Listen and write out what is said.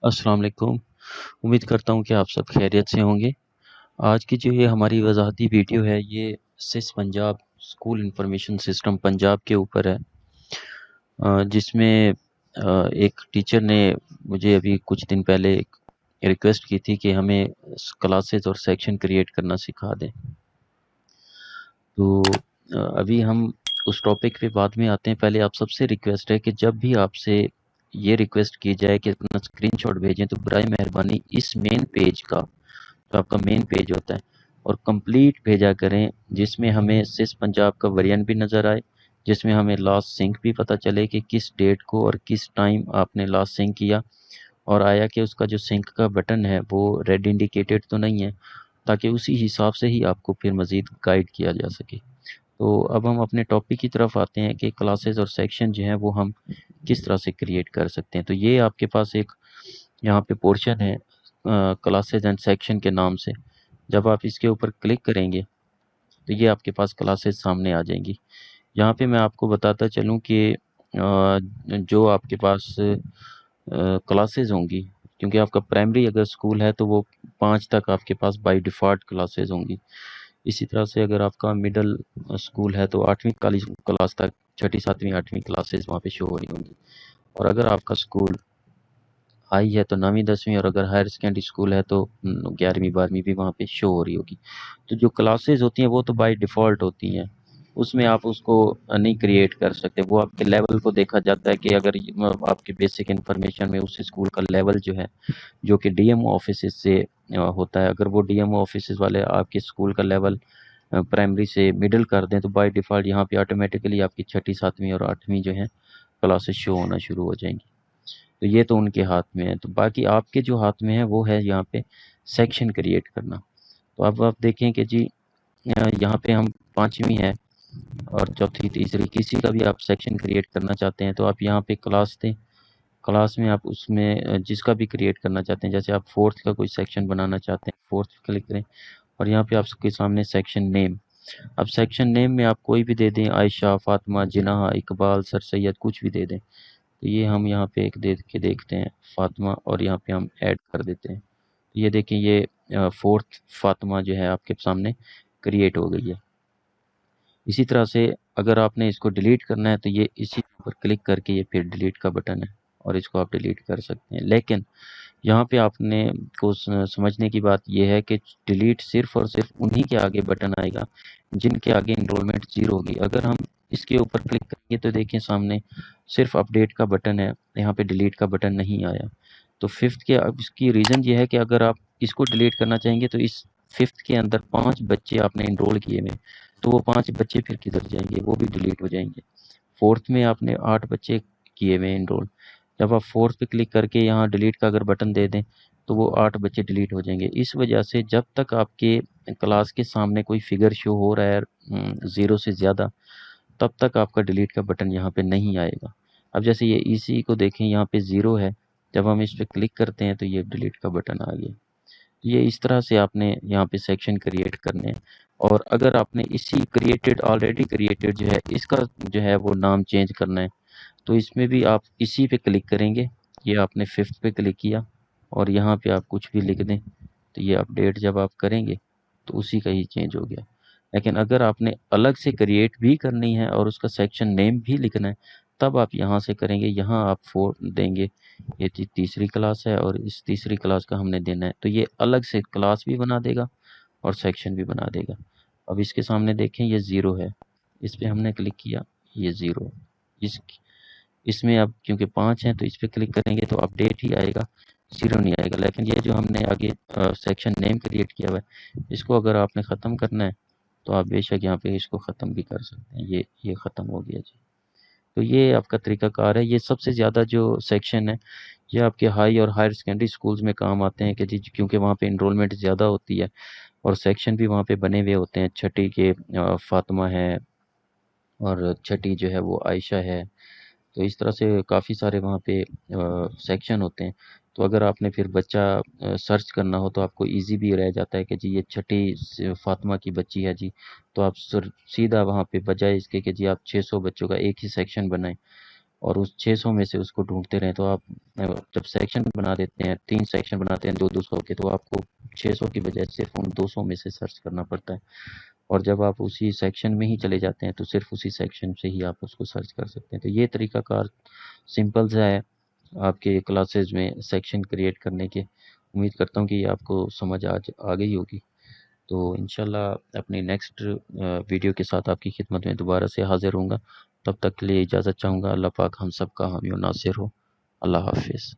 अस्सलाम वालेकुम। उम्मीद करता हूँ कि आप सब खैरियत से होंगे। आज की जो ये हमारी वज़ाहती वीडियो है ये SIS Punjab school information system Punjab के ऊपर है, जिसमें एक टीचर ने मुझे अभी कुछ दिन पहले एक रिक्वेस्ट की थी कि हमें क्लासेस और सेक्शन क्रिएट करना सिखा दें। तो अभी हम उस टॉपिक पे बाद में आते हैं। पहले आप सबसे रिक्वेस्ट है कि जब भी आपसे ये रिक्वेस्ट की जाए कि अपना स्क्रीनशॉट भेजें तो बराए मेहरबानी इस मेन पेज का, जो आपका मेन पेज होता है, और कंप्लीट भेजा करें, जिसमें हमें सिस पंजाब का वेरिएंट भी नज़र आए, जिसमें हमें लास्ट सिंक भी पता चले कि किस डेट को और किस टाइम आपने लास्ट सिंक किया, और आया कि उसका जो सिंक का बटन है वो रेड इंडिकेटेड तो नहीं है, ताकि उसी हिसाब से ही आपको फिर मज़ीद गाइड किया जा सके। तो अब हम अपने टॉपिक की तरफ आते हैं कि क्लासेस और सेक्शन जो हैं वो हम किस तरह से क्रिएट कर सकते हैं। तो ये आपके पास एक यहाँ पे पोर्शन है क्लासेस एंड सेक्शन के नाम से। जब आप इसके ऊपर क्लिक करेंगे तो ये आपके पास क्लासेस सामने आ जाएंगी। यहाँ पे मैं आपको बताता चलूँ कि जो आपके पास क्लासेस होंगी, क्योंकि आपका प्राइमरी अगर स्कूल है तो वो 5 तक आपके पास बाय डिफ़ॉल्ट क्लासेस होंगी। इसी तरह से अगर आपका मिडल स्कूल है तो 8वीं क्लास तक, छठी 7वीं 8वीं क्लासेस वहाँ पे शो हो रही होंगी। और अगर आपका स्कूल हाई है तो 9वीं 10वीं, और अगर हायर सेकेंडरी स्कूल है तो 11वीं 12वीं भी वहाँ पे शो हो रही होगी। तो जो क्लासेस होती हैं वो तो बाय डिफ़ॉल्ट होती हैं, उसमें आप उसको नहीं क्रिएट कर सकते। वो आपके लेवल को देखा जाता है कि अगर आपके बेसिक इन्फॉर्मेशन में उस स्कूल का लेवल जो है, जो कि डीएमओ ऑफिस से होता है, अगर वो डीएमओ ऑफिस वाले आपके स्कूल का लेवल प्राइमरी से मिडिल कर दें तो बाय डिफ़ॉल्ट यहाँ पे ऑटोमेटिकली आपकी छठी 7वीं और 8वीं जो है क्लासेस शो होना शुरू हो जाएंगी। तो ये तो उनके हाथ में है। तो बाकी आपके जो हाथ में है वो है यहाँ पे सेक्शन क्रिएट करना। तो अब आप देखें कि जी यहाँ पे हम 5वीं है और चौथी तीसरी किसी का भी आप सेक्शन क्रिएट करना चाहते हैं तो आप यहाँ पे क्लास दें। क्लास में आप उसमें जिसका भी क्रिएट करना चाहते हैं, जैसे आप फोर्थ का कोई सेक्शन बनाना चाहते हैं, फोर्थ क्लिक करें और यहाँ पे आपके सामने सेक्शन नेम। अब सेक्शन नेम में आप कोई भी दे दें, आयशा, फातिमा, जिनाह, इकबाल, सर सैयद, कुछ भी दे दें। तो ये हम यहाँ पे एक दे के देखते हैं फातिमा, और यहाँ पे हम ऐड कर देते हैं। तो ये देखें, ये फोर्थ फातिमा जो है आपके सामने क्रिएट हो गई है। इसी तरह से अगर आपने इसको डिलीट करना है तो ये इसी पर क्लिक करके ये फिर डिलीट का बटन है और इसको आप डिलीट कर सकते हैं। लेकिन यहाँ पे आपने को समझने की बात यह है कि डिलीट सिर्फ और सिर्फ उन्हीं के आगे बटन आएगा जिनके आगे इनरोलमेंट 0 होगी। अगर हम इसके ऊपर क्लिक करेंगे तो देखिए सामने सिर्फ अपडेट का बटन है, यहाँ पे डिलीट का बटन नहीं आया। तो फिफ्थ के, अब इसकी रीज़न ये है कि अगर आप इसको डिलीट करना चाहेंगे तो इस फिफ्थ के अंदर 5 बच्चे आपने इनरोल किए हुए, तो वो 5 बच्चे फिर किधर जाएंगे, वो भी डिलीट हो जाएंगे। फोर्थ में आपने 8 बच्चे किए हुए इनरोल, जब आप फोर्थ पे क्लिक करके यहाँ डिलीट का अगर बटन दे दें तो वो 8 बच्चे डिलीट हो जाएंगे। इस वजह से जब तक आपके क्लास के सामने कोई फिगर शो हो रहा है 0 से ज़्यादा, तब तक आपका डिलीट का बटन यहाँ पे नहीं आएगा। अब जैसे ये इसी को देखें, यहाँ पे 0 है, जब हम इस पर क्लिक करते हैं तो ये डिलीट का बटन आ गया। ये इस तरह से आपने यहाँ पे सेक्शन क्रिएट करने हैं। और अगर आपने इसी क्रिएटेड, ऑलरेडी क्रिएटेड जो है, इसका जो है वो नाम चेंज करना है तो इसमें भी आप इसी पे क्लिक करेंगे। ये आपने फिफ्थ पे क्लिक किया और यहाँ पे आप कुछ भी लिख दें तो ये अपडेट जब आप करेंगे तो उसी का ही चेंज हो गया। लेकिन अगर आपने अलग से क्रिएट भी करनी है और उसका सेक्शन नेम भी लिखना है तब आप यहाँ से करेंगे, यहाँ आप 4 देंगे। ये तीसरी क्लास है और इस तीसरी क्लास का हमने देना है, तो ये अलग से क्लास भी बना देगा और सेक्शन भी बना देगा। अब इसके सामने देखें ये 0 है, इस पर हमने क्लिक किया, ये 0 है। इस इसमें अब क्योंकि 5 हैं तो इस पर क्लिक करेंगे तो अपडेट ही आएगा, 0 नहीं आएगा। लेकिन ये जो हमने आगे सेक्शन नेम क्रिएट किया हुआ है, इसको अगर आपने ख़त्म करना है तो आप बेशक यहाँ पे इसको ख़त्म भी कर सकते हैं। ये ख़त्म हो गया जी। तो ये आपका तरीक़ाकार है। ये सबसे ज़्यादा जो सेक्शन है ये आपके हाई और हायर सेकेंडरी स्कूल्स में काम आते हैं कि जी, क्योंकि वहाँ पे इनरोलमेंट ज़्यादा होती है और सेक्शन भी वहाँ पे बने हुए होते हैं। छठी के फातिमा है और छठी जो है वो आयशा है। तो इस तरह से काफ़ी सारे वहाँ पे सेक्शन होते हैं। तो अगर आपने फिर बच्चा सर्च करना हो तो आपको इजी भी रह जाता है कि जी ये छठी फातिमा की बच्ची है जी, तो आप सीधा वहाँ पे बजाय इसके कि जी आप 600 बच्चों का एक ही सेक्शन बनाएं, اور اس 600 میں سے اس کو ڈھونڈتے رہیں، تو آپ جب سیکشن بنا دیتے ہیں، 3 سیکشن بناتے ہیں 200 کے، تو آپ کو 600 کی بجائے صرف ان 200 میں سے سرچ کرنا پڑتا ہے، اور جب آپ اسی سیکشن میں ہی چلے جاتے ہیں تو صرف اسی سیکشن سے ہی آپ اس کو سرچ کر سکتے ہیں۔ تو یہ طریقہ کار سمپل سا ہے آپ کے کلاسز میں سیکشن کریٹ کرنے کے۔ امید کرتا ہوں کہ یہ آپ کو سمجھ آج آ گئی ہوگی۔ تو انشاءاللہ اپنی نیکسٹ ویڈیو کے ساتھ آپ کی خدمت میں دوبارہ سے حاضر ہوں گا۔ تب تک کے لیے اجازت چاہوں گا۔ اللہ پاک ہم سب کا حامی و ناصر ہو۔ اللہ حافظ۔